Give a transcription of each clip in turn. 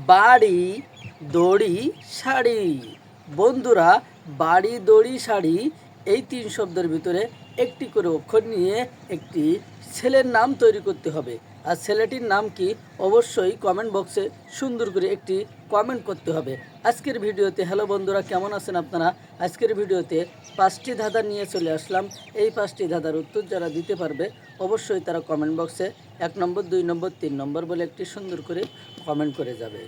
বাড়ি দড়ি শাড়ি। বন্ধুরা, বাড়ি দড়ি শাড়ি এই 3 শব্দের ভিতরে একটি করে অক্ষর নিয়ে একটি ছেলের নাম তৈরি করতে হবে। আর ছেলেটির নাম কি অবশ্যই কমেন্ট বক্সে সুন্দর করে একটি কমেন্ট করতে হবে। আজকের ভিডিওতে হ্যালো বন্ধুরা, কেমন আছেন আপনারা? আজকের ভিডিওতে 5টি ধাঁধা নিয়ে চলে আসলাম। এই 5টি ধাঁধার উত্তর যারা দিতে পারবে অবশ্যই তারা কমেন্ট বক্সে 1 নম্বর, 2 নম্বর, 3 নম্বর বলে একটি সুন্দর করে কমেন্ট করে যাবে।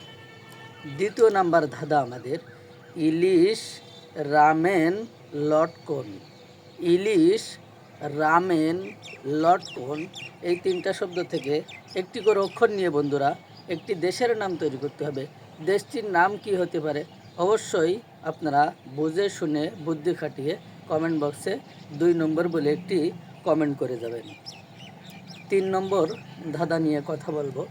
দ্বিতীয় নাম্বার ধাঁধা আমাদের ইলিশ রামেন লটকন। ইলিশ রামেন লটকন এই 3টা শব্দ থেকে একটি করে অক্ষর নিয়ে বন্ধুরা একটি দেশের নাম তৈরি করতে হবে। দেশটির নাম কি হতে পারে অবশ্যই আপনারা বুঝে শুনে বুদ্ধি খাটিয়ে কমেন্ট বক্সে 2 নম্বর বলে একটি কমেন্ট করে যাবেন। 3 নম্বর ধাঁধা নিয়ে কথা বলবো।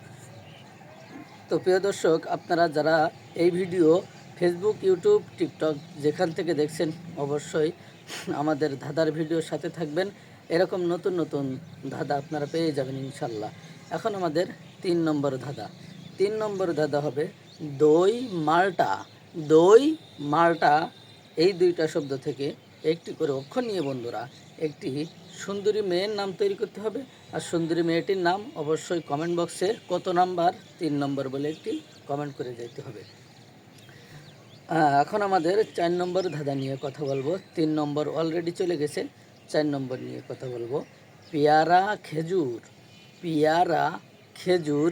তো প্রিয় দর্শক, আপনারা যারা এই ভিডিও ফেসবুক, ইউটিউব, টিকটক যেখান থেকে দেখছেন অবশ্যই আমাদের ধাঁধার ভিডিওর সাথে থাকবেন। এরকম নতুন নতুন ধাঁধা আপনারা পেয়ে যাবেন ইনশাল্লাহ। এখন আমাদের 3 নম্বর ধাঁধা। 3 নম্বর ধাঁধা হবে দই মাল্টা। দই মাল্টা এই 2টা শব্দ থেকে একটি করে অক্ষর নিয়ে বন্ধুরা একটি সুন্দরী মেয়ের নাম তৈরি করতে হবে। আর সুন্দরী মেয়েটির নাম অবশ্যই কমেন্ট বক্সে কত নাম্বার 3 নম্বর বলে একটি কমেন্ট করে যেতে হবে। এখন আমাদের 4 নম্বর ধাঁধা নিয়ে কথা বলবো। 3 নম্বর অলরেডি চলে গেছে, 4 নম্বর নিয়ে কথা বলবো। পেয়ারা খেজুর। পেয়ারা খেজুর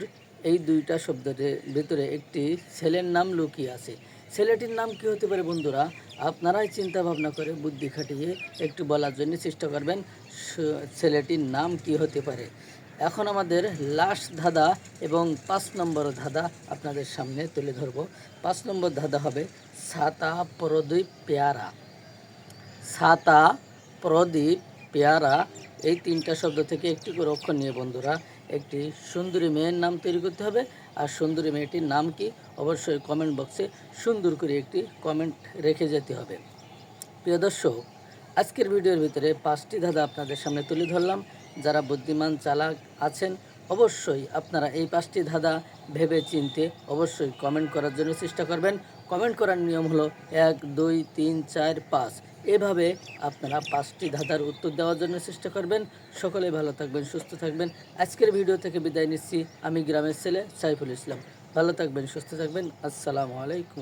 এই 2টা শব্দের ভিতরে একটি ছেলের নাম লুকিয়ে আছে। ছেলেটির নাম কি হতে পারে বন্ধুরা? আপনারাই চিন্তা ভাবনা করে বুদ্ধি খাটিয়ে একটু বলার জন্য চেষ্টা করবেন ছেলেটির নাম কি হতে পারে। এখন আমাদের লাস্ট ধাঁধা এবং 5 নম্বর ধাঁধা আপনাদের সামনে তুলে ধরব। 5 নম্বর ধাঁধা হবে ছাতা প্রদীপ পেয়ারা। ছাতা প্রদীপ পেয়ারা এই 3টা শব্দ থেকে একটি করে অক্ষর নিয়ে বন্ধুরা একটি সুন্দরী মেয়ের নাম তৈরি করতে হবে। আর সুন্দরী মেয়েটির নাম কি অবশ্যই কমেন্ট বক্সে সুন্দর করে একটি কমেন্ট রেখে যেতে হবে। প্রিয় দর্শক, আজকের ভিডিওর ভিতরে 5টি ধাঁধা আপনাদের সামনে তুলে ধরলাম। যারা বুদ্ধিমান চালাক আছেন অবশ্যই আপনারা এই 5টি ধাঁধা ভেবে চিনতে অবশ্যই কমেন্ট করার জন্য চেষ্টা করবেন। কমেন্ট করার নিয়ম হলো 1, 2, 3, 4, 5 এভাবে আপনারা 5টি ধাঁধার উত্তর দেওয়ার জন্য চেষ্টা করবেন। সকলে ভালো থাকবেন, সুস্থ থাকবেন। আজকের ভিডিও থেকে বিদায় নিচ্ছি। আমি গ্রামের ছেলে সাইফুল ইসলাম। ভালো থাকবেন, সুস্থ থাকবেন। আসসালামু আলাইকুম।